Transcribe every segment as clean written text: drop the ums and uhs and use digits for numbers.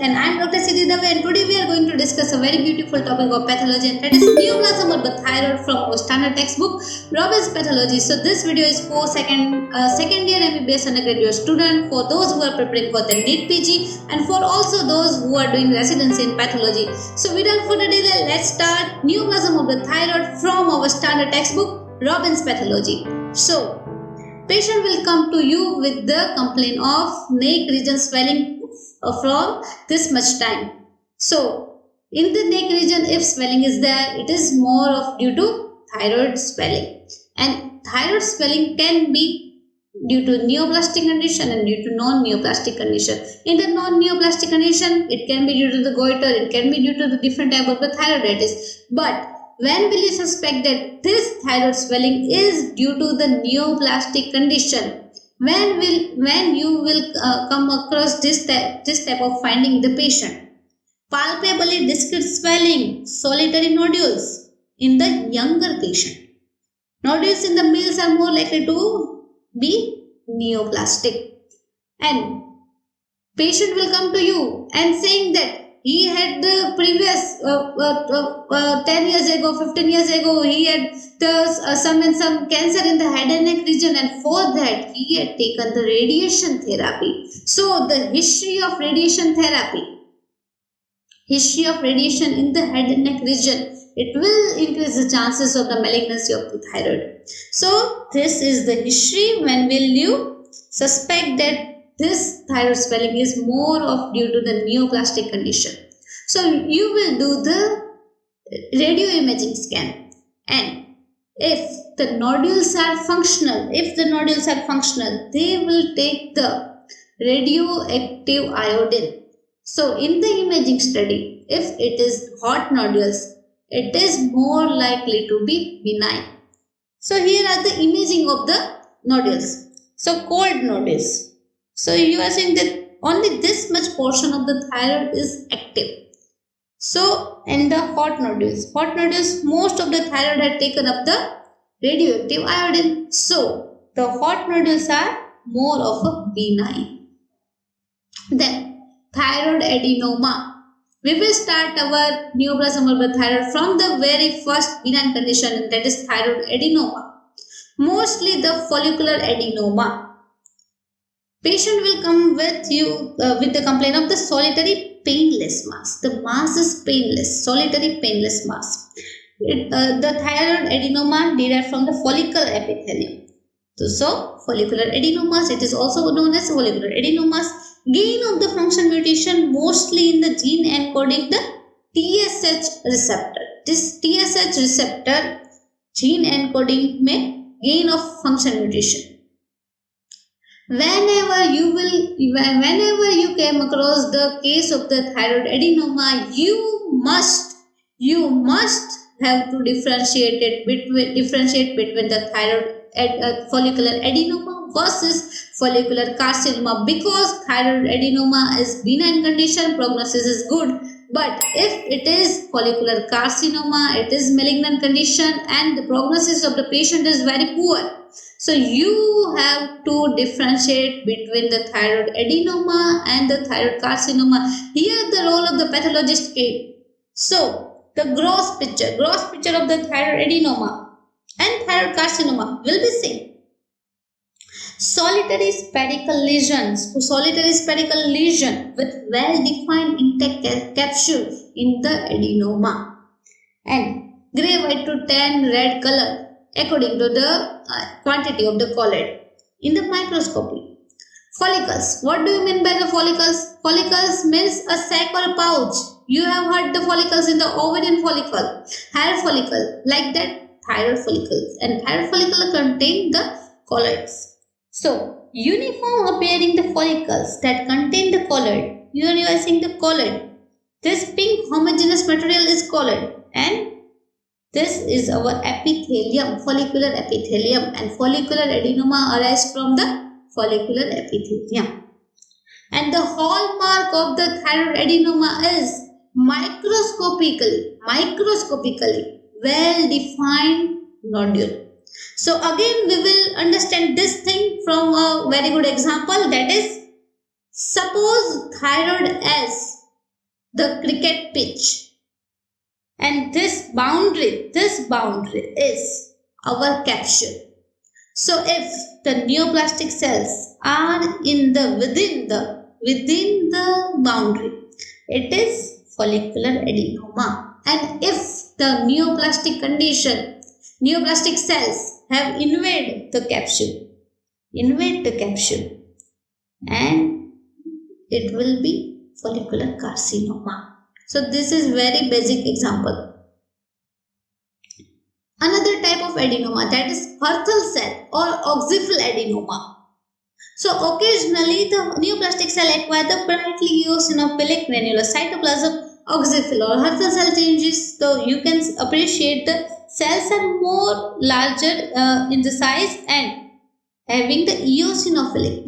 and I am Dr. Siddhi Dave, and today we are going to discuss a very beautiful topic of pathology, and that is neoplasm of the thyroid from our standard textbook, Robbins Pathology. So this video is for second year MBBS undergraduate student, for those who are preparing for the NEET PG, and for also those who are doing residency in pathology. So without further delay, let's start neoplasm of the thyroid from our standard textbook, Robbins Pathology. So patient will come to you with the complaint of neck region swelling from this much time. So in the neck region, if swelling is there, it is more of due to thyroid swelling, and thyroid swelling can be due to neoplastic condition and due to non-neoplastic condition. In the non-neoplastic condition, it can be due to the goiter, it can be due to the different type of the thyroiditis. But when will you suspect that this thyroid swelling is due to the neoplastic condition? When you will come across this type of finding in the patient? Palpably discrete swelling, solitary nodules in the younger patient. Nodules in the males are more likely to be neoplastic. And patient will come to you and saying that he had the previous 10 years ago, 15 years ago, he had some cancer in the head and neck region, and for that he had taken the radiation therapy. So the history of radiation therapy, history of radiation in the head and neck region, it will increase the chances of the malignancy of the thyroid. So this is the history. When will you suspect that this thyroid swelling is more of due to the neoplastic condition? So you will do the radio imaging scan, and if the nodules are functional, they will take the radioactive iodine. So in the imaging study, if it is hot nodules, it is more likely to be benign. So here are the imaging of the nodules. So cold nodules. So you are saying that only this much portion of the thyroid is active. So in the hot nodules, most of the thyroid had taken up the radioactive iodine. So the hot nodules are more of a benign. Then thyroid adenoma. We will start our neoplasm of the thyroid from the very first benign condition, that is thyroid adenoma. Mostly the follicular adenoma. Patient will come with you with the complaint of the solitary painless mass. The mass is painless, solitary painless mass. The thyroid adenoma derived from the follicular epithelium. So follicular adenomas, it is also known as follicular adenomas. Gain of the function mutation mostly in the gene encoding the TSH receptor. This TSH receptor gene encoding may gain of function mutation. Whenever you came across the case of the thyroid adenoma, you must have to differentiate between the thyroid follicular adenoma versus follicular carcinoma, because thyroid adenoma is benign condition, prognosis is good. But if it is follicular carcinoma, it is malignant condition and the prognosis of the patient is very poor. So you have to differentiate between the thyroid adenoma and the thyroid carcinoma. Here the role of the pathologist came. So the gross picture of the thyroid adenoma and thyroid carcinoma will be same. Solitary spherical lesion with well-defined intact capsule in the adenoma, and grey white to tan red color according to the quantity of the colloid. In the microscopy, follicles. What do you mean by the follicles? Follicles means a sac or a pouch. You have heard the follicles in the ovarian follicle, hair follicle, like that thyroid follicles, and thyroid follicle contain the colloids. So uniform appearing the follicles that contain the colloid. You are seeing the colloid. This pink homogeneous material is colloid, and this is our epithelium, follicular epithelium, and follicular adenoma arises from the follicular epithelium. And the hallmark of the thyroid adenoma is microscopically well-defined nodule. So again we will understand this thing from a very good example, that is, suppose thyroid S the cricket pitch. And this boundary is our capsule. So if the neoplastic cells are within the boundary, it is follicular adenoma. And if the neoplastic cells have invade the capsule, and it will be follicular carcinoma. So this is very basic example. Another type of adenoma, that is Hurthal cell or oxyphil adenoma. So occasionally the neoplastic cell acquire the brightly eosinophilic granular cytoplasm oxyphil or Hurthal cell changes. So you can appreciate the cells are more larger in the size and having the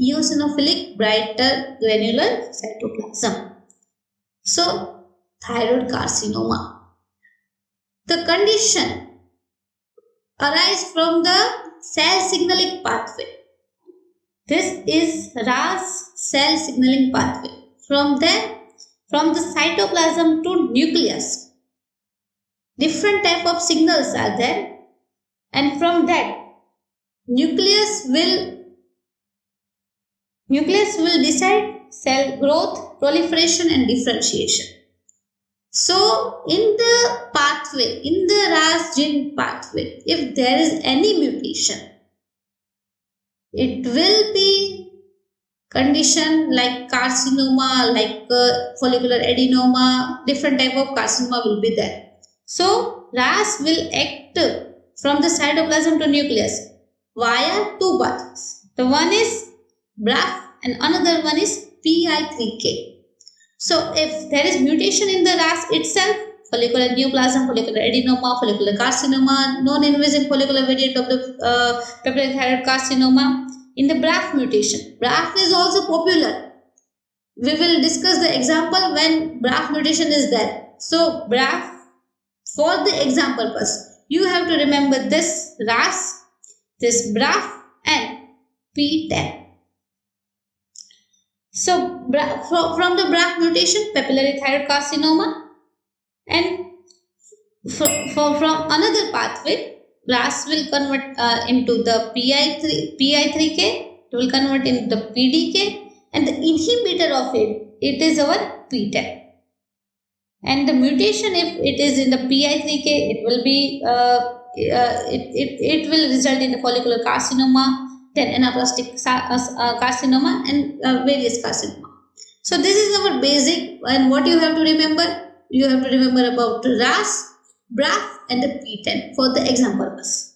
eosinophilic brighter granular cytoplasm. So thyroid carcinoma. The condition arise from the cell signaling pathway. This is RAS cell signaling pathway. From the cytoplasm to nucleus, different type of signals are there, and from that nucleus will decide cell growth, proliferation and differentiation. So in the RAS gene pathway, if there is any mutation, it will be condition like carcinoma, like follicular adenoma, different type of carcinoma will be there. So RAS will act from the cytoplasm to nucleus via two pathways. The one is BRAF and another one is PI3K. So if there is mutation in the RAS itself, follicular neoplasm, follicular adenoma, follicular carcinoma, non-invasive follicular variant of the papillary thyroid carcinoma. In the BRAF mutation, BRAF is also popular. We will discuss the example when BRAF mutation is there. So BRAF, for the example purpose, you have to remember this RAS, this BRAF and PTEN. So from the BRAF mutation, papillary thyroid carcinoma, and from another pathway, RAS will convert into the PI3K, it will convert into the PDK, and the inhibitor of it is our PTEN. And the mutation, if it is in the PI3K, it will be it will result in the follicular carcinoma, then anaplastic carcinoma and various carcinoma. So this is our basic, and what you have to remember? You have to remember about RAS, BRAF and the PTEN for the exam purpose.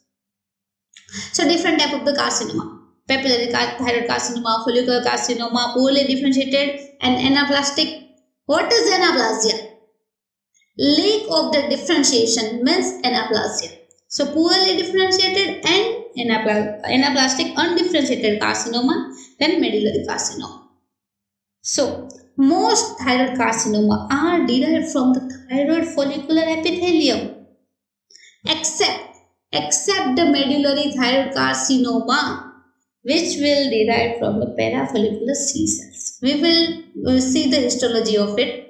So different type of the carcinoma: papillary thyroid carcinoma, follicular carcinoma, poorly differentiated and anaplastic. What is anaplasia? Lack of the differentiation means anaplasia. So poorly differentiated and anaplastic undifferentiated carcinoma, then medullary carcinoma. So most thyroid carcinoma are derived from the thyroid follicular epithelium, except the medullary thyroid carcinoma, which will derive from the parafollicular C cells. We will see the histology of it.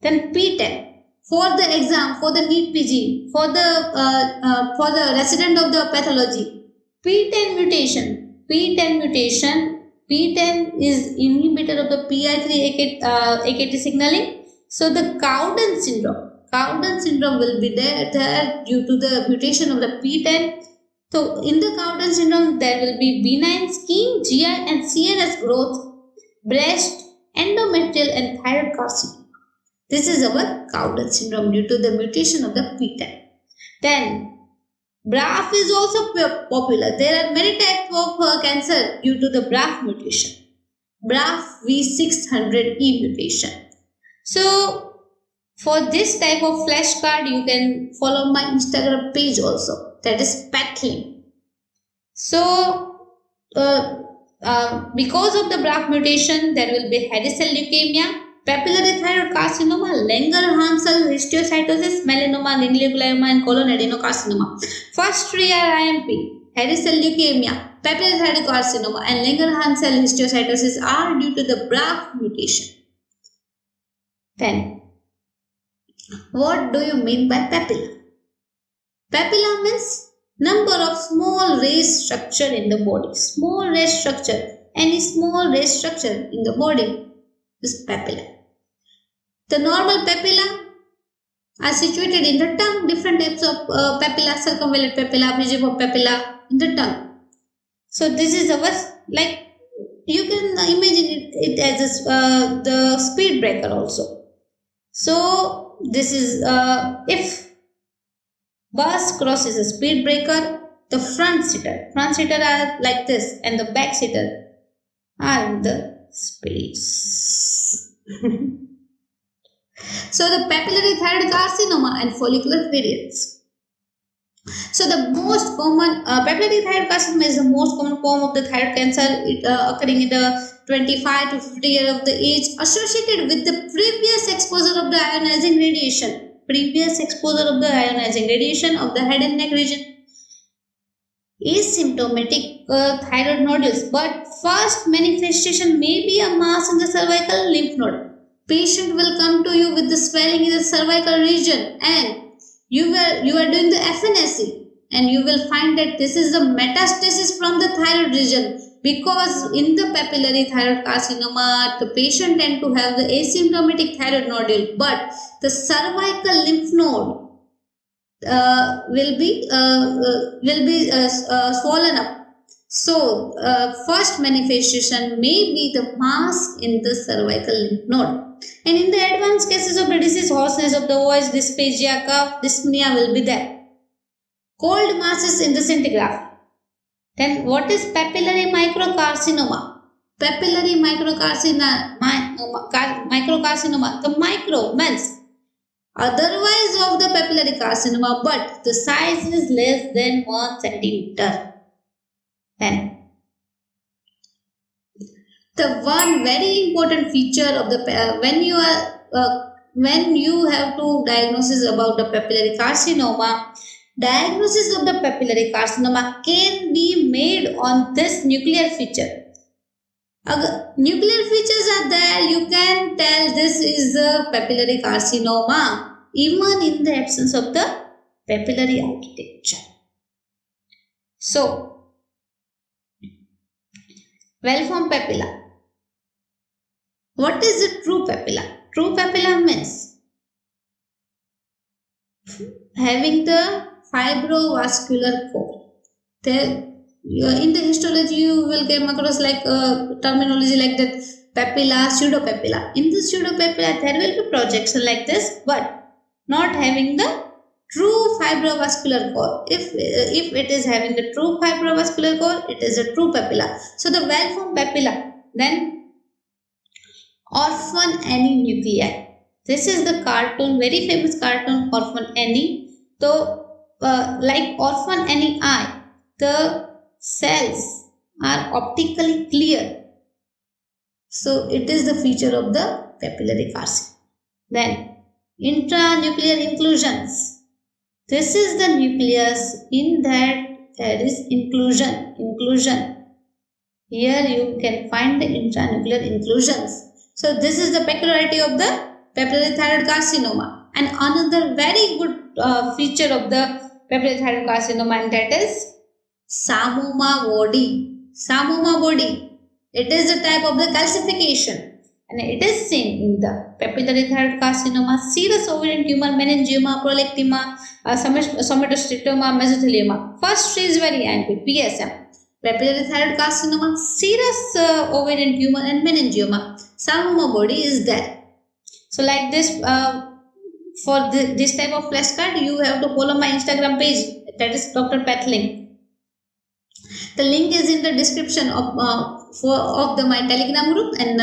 Then PTEN, for the exam, for the NEET PG, for the resident of the pathology, PTEN mutation, PTEN is inhibitor of the PI3-AKT signaling. So the Cowden syndrome will be there due to the mutation of the PTEN. So in the Cowden syndrome, there will be benign skin, GI and CNS growth, breast, endometrial and thyroid carcinoma. This is our Cowden syndrome due to the mutation of the PTEN. Then BRAF is also popular. There are many types of cancer due to the BRAF mutation. BRAF V600E mutation. So for this type of flashcard, you can follow my Instagram page also. That is Pathling. So because of the BRAF mutation, there will be hairy cell leukemia, papillary thyroid carcinoma, Langerhans histiocytosis, melanoma, ganglioma and colon adenocarcinoma. First three are IMP, hairy cell leukemia, papillary thyroid carcinoma and Langerhans histiocytosis are due to the BRAF mutation. Then, what do you mean by papilla? Papilla means number of small raised structure in the body. Small raised structure. Any small raised structure in the body is papilla. The normal papilla are situated in the tongue. Different types of papilla, circumvallate papilla, bridgeable papilla in the tongue. So this is our, like, you can imagine it as the speed breaker also. So this is if bus crosses a speed breaker, the front seater are like this, and the back seater are in the space. So the papillary thyroid carcinoma and follicular variants. So the most common papillary thyroid carcinoma is the most common form of the thyroid cancer, occurring in the 25 to 50 years of the age, associated with the previous exposure of the ionizing radiation. Previous exposure of the ionizing radiation of the head and neck region. Asymptomatic thyroid nodules, but first manifestation may be a mass in the cervical lymph node. Patient will come to you with the swelling in the cervical region, and you are doing the FNSE, and you will find that this is the metastasis from the thyroid region, because in the papillary thyroid carcinoma the patient tend to have the asymptomatic thyroid nodule, but the cervical lymph node will be swollen up. So first manifestation may be the mass in the cervical lymph node. And in the advanced cases of the disease, hoarseness of the voice, dysphagia, cough, dyspnea will be there. Cold masses in the scintigraphy. Then what is papillary microcarcinoma? Papillary microcarcinoma, the micro means otherwise of the papillary carcinoma, but the size is less than 1 centimeter. Then the one very important feature of the when you have to diagnosis about the papillary carcinoma, diagnosis of the papillary carcinoma can be made on this nuclear feature. Nuclear features are there, you can tell this is a papillary carcinoma even in the absence of the papillary architecture. So, well-formed papilla. What is the true papilla? True papilla means having the fibrovascular core. In the histology you will come across like terminology like that, papilla, pseudopapilla. In the pseudopapilla there will be projection like this, but not having the true fibrovascular core. If it is having the true fibrovascular core, it is a true papilla. So the well-formed papilla. Then Orphan Annie nuclei. This is the cartoon, very famous cartoon, Orphan Annie. So like Orphan Annie eye, the cells are optically clear. So it is the feature of the papillary carcinoma. Then intranuclear inclusions. This is the nucleus, in that there is inclusion. Here you can find the intranuclear inclusions. So this is the peculiarity of the papillary thyroid carcinoma. And another very good feature of the papillary thyroid carcinoma, and that is Samoma body. Samoma body. It is a type of the calcification, and it is seen in the papillary thyroid carcinoma, serous ovarian tumor, meningioma, prolectema, somatostoma, mesothelioma. First stage is very angry, PSM. Papillary thyroid carcinoma, serous ovarian tumor, and meningioma. Samoma body is there. So like this, for this type of flashcard, you have to follow my Instagram page, that is Dr. Pathling. The link is in the description of my Telegram group and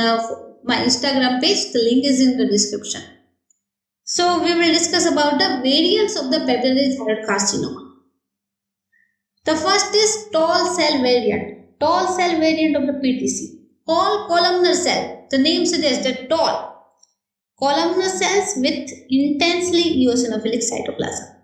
my Instagram page. The link is in the description. So we will discuss about the variants of the papillary thyroid carcinoma. The first is tall cell variant. Tall cell variant of the PTC. All columnar cell. The name suggests that tall columnar cells with intensely eosinophilic cytoplasm.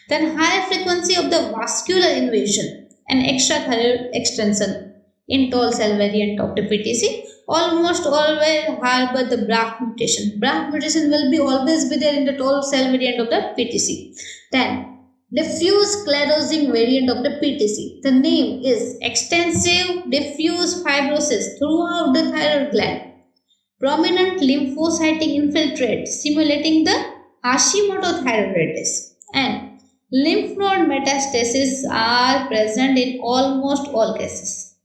Then high frequency of the vascular invasion and extrathyroid extension in tall cell variant of the PTC. almost always harbor the BRCA mutation. BRCA mutation will be always be there in the 12 cell variant of the PTC. Then diffuse sclerosing variant of the PTC. The name is extensive diffuse fibrosis throughout the thyroid gland. Prominent lymphocytic infiltrate simulating the Hashimoto thyroiditis, and lymph node metastases are present in almost all cases.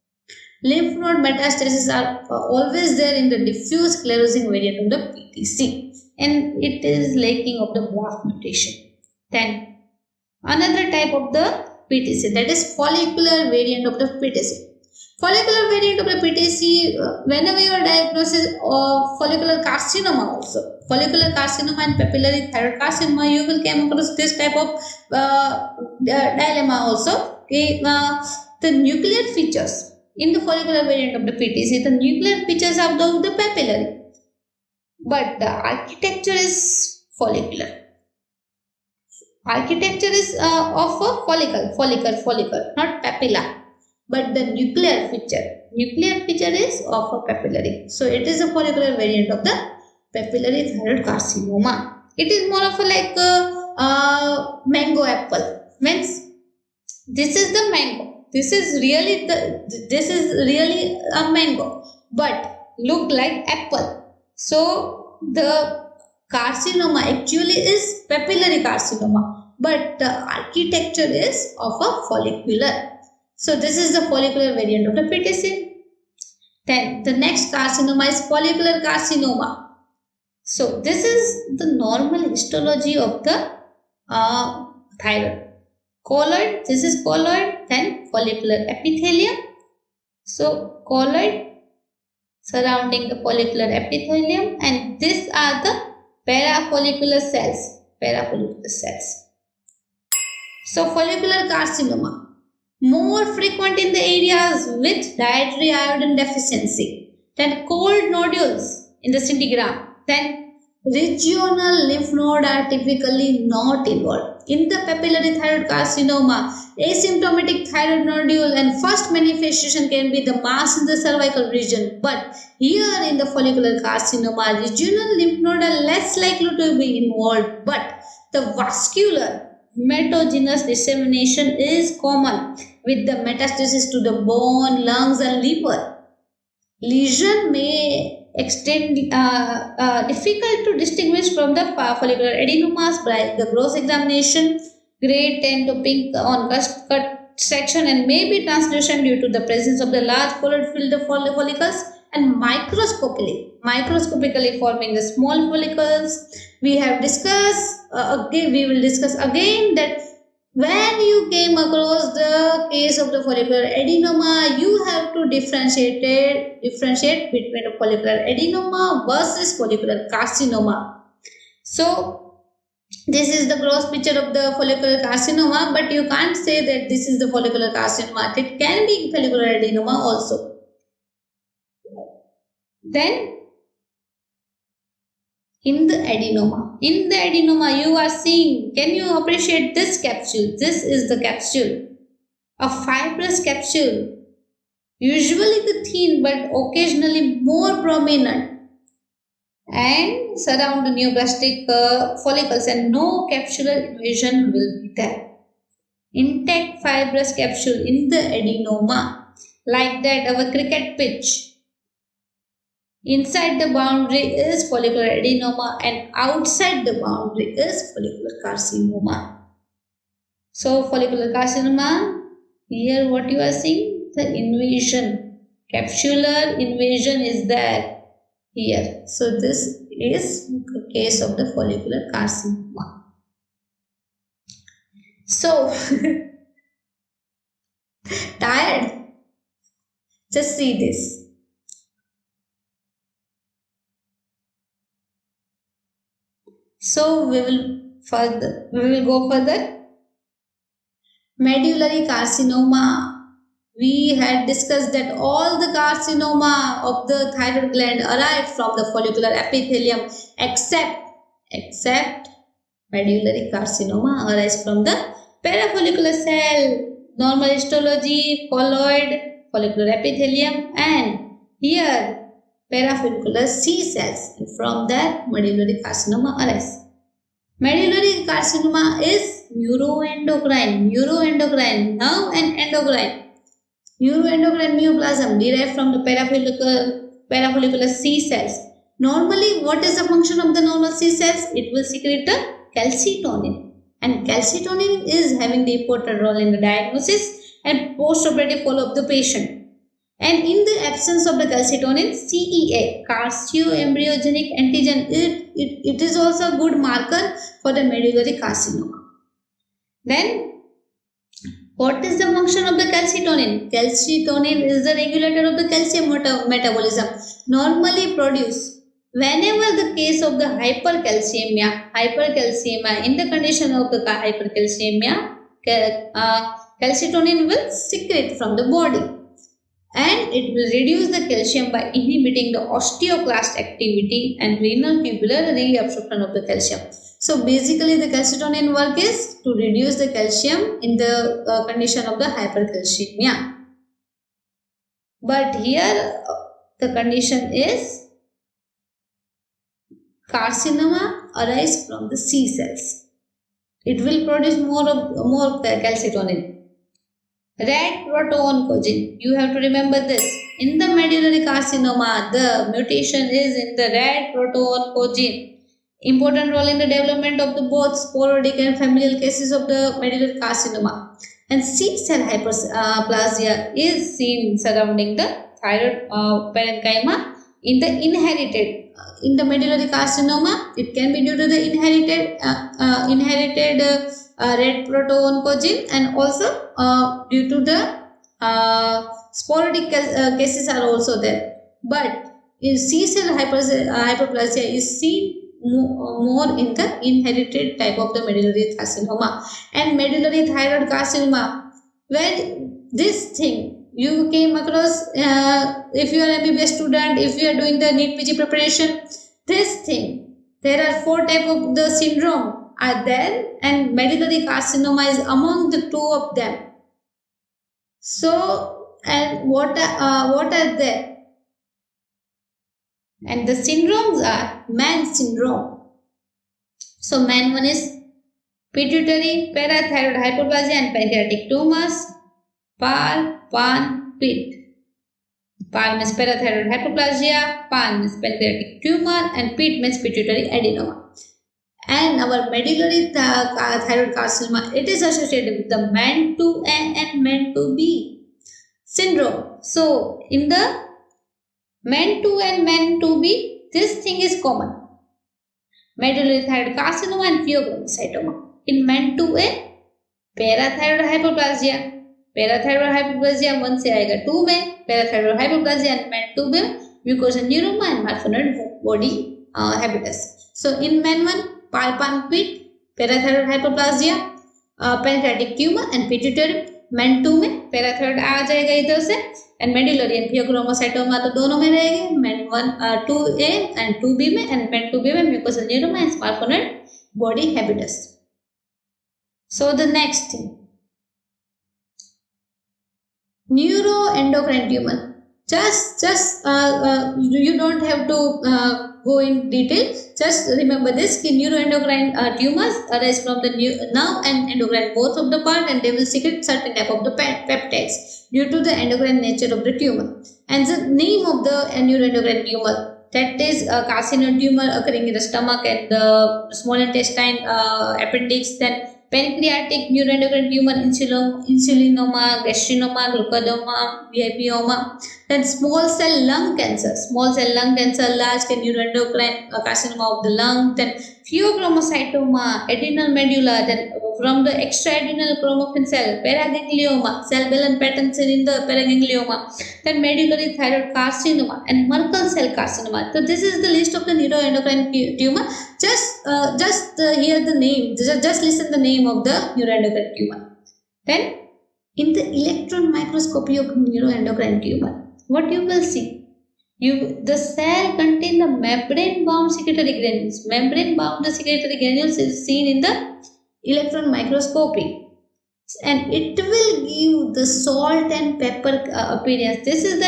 Lymph node metastases are always there in the diffuse sclerosing variant of the PTC, and it is lacking of the BRCA mutation. Then another type of the PTC, that is follicular variant of the PTC. Follicular variant of the PTC, whenever you are diagnosis of follicular carcinoma also, follicular carcinoma and papillary thyroid carcinoma, you will come across this type of dilemma also. Okay, the nuclear features in the follicular variant of the PTC, the nuclear features are those of the papillary, but the architecture is follicular. Architecture is of a follicle, not papilla. But the nuclear feature is of a papillary. So it is a follicular variant of the papillary thyroid carcinoma. It is more of a like a mango apple. Means this is the mango. This is really a mango, but look like apple. So the carcinoma actually is papillary carcinoma, but the architecture is of a follicular. So this is the follicular variant of the PTC. Then the next carcinoma is follicular carcinoma. So this is the normal histology of the thyroid. Colloid, this is colloid, then follicular epithelium. So colloid surrounding the follicular epithelium, and these are the parafollicular cells. So follicular carcinoma, more frequent in the areas with dietary iodine deficiency. Then cold nodules in the scintigram. Then regional lymph node are typically not involved. In the papillary thyroid carcinoma, asymptomatic thyroid nodule and first manifestation can be the mass in the cervical region. But here in the follicular carcinoma, regional lymph node are less likely to be involved, but the vascular hematogenous dissemination is common with the metastasis to the bone, lungs and liver. Lesion may extend difficult to distinguish from the follicular adenomas by the gross examination. Grade 10 to pink on cut section, and may be translucent due to the presence of the large colored field of follicles, and microscopically forming the small follicles. We have discussed we will discuss again that when you came across the case of the follicular adenoma, you have to differentiate between a follicular adenoma versus follicular carcinoma. So this is the gross picture of the follicular carcinoma, but you can't say that this is the follicular carcinoma. It can be follicular adenoma also. Then in the adenoma, you are seeing, can you appreciate this capsule? This is the capsule, a fibrous capsule, usually the thin but occasionally more prominent, and surround the neoplastic follicles, and no capsular invasion will be there. Intact fibrous capsule in the adenoma, like that of a cricket pitch. Inside the boundary is follicular adenoma, and outside the boundary is follicular carcinoma. So follicular carcinoma, here what you are seeing, the invasion, capsular invasion is there here. So this is the case of the follicular carcinoma. So tired? Just see this. So we will go further. Medullary carcinoma. We had discussed that all the carcinoma of the thyroid gland arrive from the follicular epithelium except medullary carcinoma arises from the parafollicular cell. Normal histology, colloid, follicular epithelium, and here parafollicular C cells, and from there medullary carcinoma arises. Medullary carcinoma is neuroendocrine, nerve and endocrine. Neuroendocrine neoplasm derived from the parafollicular C cells. Normally, what is the function of the normal C cells? It will secrete the calcitonin, and calcitonin is having the important role in the diagnosis and post-operative follow-up of the patient. And in the absence of the calcitonin, CEA, carcinoembryogenic antigen, it is also a good marker for the medullary carcinoma. Then, what is the function of the calcitonin? Calcitonin is the regulator of the calcium metabolism, normally produced whenever the case of the hypercalcemia, in the condition of the hypercalcemia, calcitonin will secrete from the body, and it will reduce the calcium by inhibiting the osteoclast activity and renal tubular reabsorption of the calcium. So basically the calcitonin work is to reduce the calcium in the condition of the hypercalcemia. But here the condition is carcinoma arise from the C cells. It will produce more calcitonin. Red proto-oncogene. You have to remember this. In the medullary carcinoma, the mutation is in the red proto-oncogene. Important role in the development of the both sporadic and familial cases of the medullary carcinoma. And C cell hyperplasia is seen surrounding the thyroid parenchyma in the inherited. In the medullary carcinoma, it can be due to the inherited red proto-oncogene, and also due to the sporadic cases are also there. But in C cell hyperplasia is seen more in the inherited type of the medullary carcinoma. And medullary thyroid carcinoma, where this thing you came across, if you are MBBS student, if you are doing the NEET PG preparation, this thing, there are 4 types of the syndrome are there, and medullary carcinoma is among the 2 of them. So, and what are there? And the syndromes are Mann syndrome. So, Mann one is pituitary, parathyroid hyperplasia and pancreatic tumors. PAR, PAN, PIT. PAR means parathyroid hyperplasia, PAN means pancreatic tumor, and PIT means pituitary adenoma. And our medullary thyroid carcinoma, it is associated with the MAN2A and MAN2B syndrome. So, in the MAN2 and MAN2B, this thing is common. Medullary thyroid carcinoma and pheochromocytoma. In MAN2A, parathyroid hyperplasia. Parathyroid hypoplasia 1 से आएगा 2 में, parathyroid hypoplasia and MEN 2 में mucosa neuroma and marfanoid body habitus. So in MEN 1 pan pit, parathyroid hypoplasia, pancreatic tumour and pituitary. MEN 2 में parathyroid आ जाएगा इधर से, and medullary and pheochromocytoma तो दोनों में रहेंगे, मैन 1 2A एंड 2B में, एंड मैन 2B में mucosa neuroma and marfanoid body habitus. So the next thing, neuroendocrine tumor. Just you don't have to go in detail. Just remember this: neuroendocrine tumors arise from the nerve and endocrine, both of the part, and they will secrete certain type of the peptides due to the endocrine nature of the tumor. And the name of the neuroendocrine tumor, that is a carcinoid tumor occurring in the stomach and the small intestine, appendix. Then pancreatic neuroendocrine tumor, insulinoma, gastrinoma, glucodoma, VIPoma. Then small cell lung cancer, large neuroendocrine carcinoma of the lung. Then pheochromocytoma, adrenal medulla. Then from the extraadrenal chromaffin cell, paraganglioma, cerebellum patterns in the paraganglioma. Then medullary thyroid carcinoma and Merkel cell carcinoma. So this is the list of the neuroendocrine tumor. Just hear the name. Just listen the name of the neuroendocrine tumor. Then in the electron microscopy of neuroendocrine tumor, what you will see? The cell contain the membrane-bound secretory granules. Membrane-bound secretory granules is seen in the electron microscopy. and it will give the salt and pepper appearance. This is the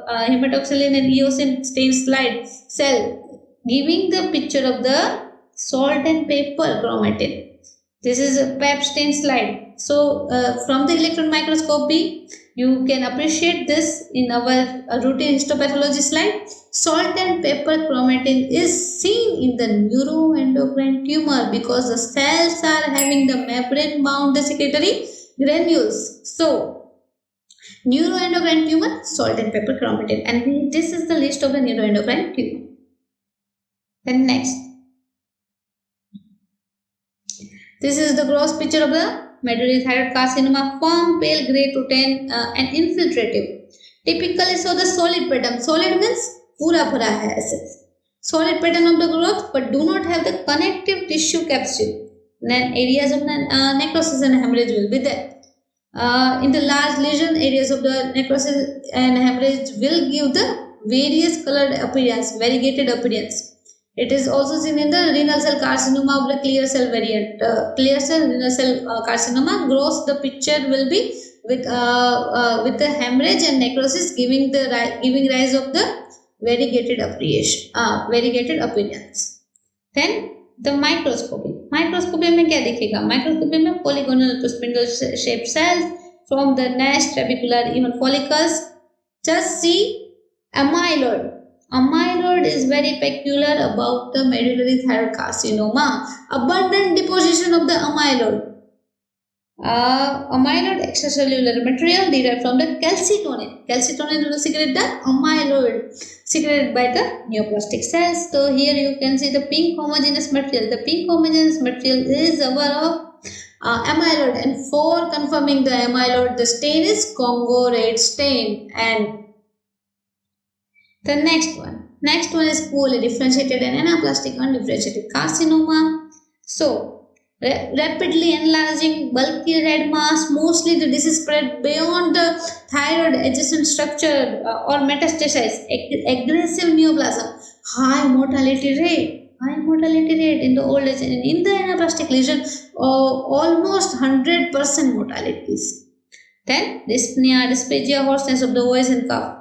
hematoxylin and eosin stain slide cell giving the picture of the salt and pepper chromatin. This is a pap stain slide. So from the electron microscopy, you can appreciate this in our routine histopathology slide. Salt and pepper chromatin is seen in the neuroendocrine tumor because the cells are having the membrane bound secretory granules. So neuroendocrine tumor, salt and pepper chromatin, and this is the list of the neuroendocrine tumor. Then next, this is the gross picture of the medullary thyroid carcinoma, firm, pale grey to tan and infiltrative. Typically show the solid pattern. Solid means पूरा भरा है ऐसे. Solid pattern of the growth, but do not have the connective tissue capsule. Then areas of necrosis and hemorrhage will be there. In the large lesion, areas of the necrosis and hemorrhage will give the various colored appearance, variegated appearance. It is also seen in the renal cell carcinoma of the clear cell variant. Clear cell renal cell carcinoma grows. The picture will be with the hemorrhage and necrosis giving rise of the variegated appearance. Then the microscopy. Microscopy में क्या दिखेगा? Microscopy में polygonal to spindle shaped cells from the Nash trabecular even follicles. Just see amyloid. Amyloid is very peculiar about the medullary thyroid carcinoma. Abundant deposition of the amyloid. Amyloid extracellular material derived from the calcitonin. Calcitonin will secrete the amyloid secreted by the neoplastic cells. So here you can see the pink homogeneous material. The pink homogeneous material is our of amyloid, and for confirming the amyloid, the stain is Congo red stain. And the next one is poorly differentiated and anaplastic undifferentiated carcinoma. So rapidly enlarging bulky red mass, mostly the disease spread beyond the thyroid adjacent structure or metastasized, aggressive neoplasm, high mortality rate in the old age, and in the anaplastic lesion almost 100% mortalities. Then dysphagia, hoarseness of the voice and cough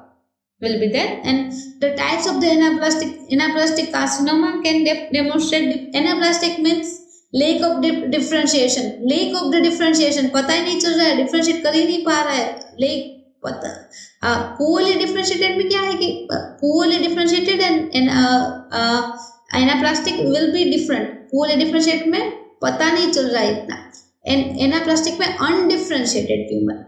will be there. And the types of the anaplastic carcinoma can demonstrate. Anaplastic means lack of differentiation. पता ही नहीं चल रहा है, differentiate कर ही नहीं पा रहा है. Poorly differentiated में क्या है कि poorly differentiated and anaplastic will be different. Poorly differentiated में पता नहीं चल रहा है इतना, and anaplastic में undifferentiated tumor.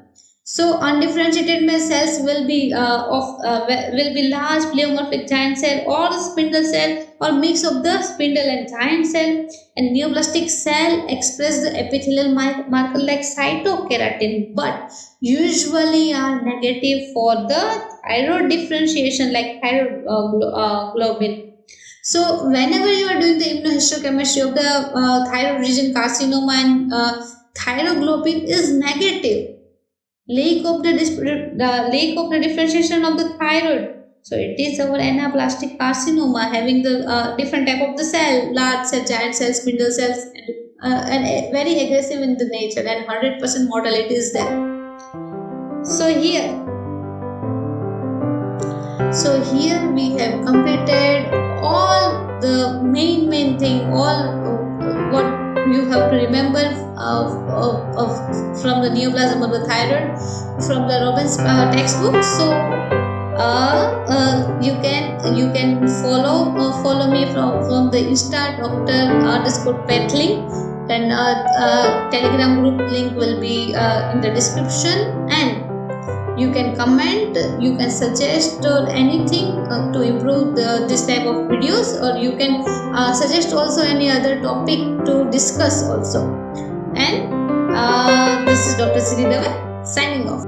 So undifferentiated cells will be large pleomorphic giant cell or spindle cell or mix of the spindle and giant cell, and neoplastic cell express the epithelial marker like cytokeratin, but usually are negative for the thyroid differentiation like thyroid globin. So whenever you are doing the immunohistochemistry of the thyroid region carcinoma and thyroglobin is negative, lack of the differentiation of the thyroid. So it is our anaplastic carcinoma having the different type of the cell, large cell, giant cells, spindle cells, and very aggressive in the nature, and 100% mortality is there. So here we have completed all the main thing, all what you have to remember from the neoplasm of the thyroid from the Robbins textbook. So you can follow me from the Insta Dr._Petli, and Telegram group link will be in the description, and you can comment, you can suggest anything to improve this type of videos, or you can suggest also any other topic to discuss also. And this is Dr. Sridhar signing off.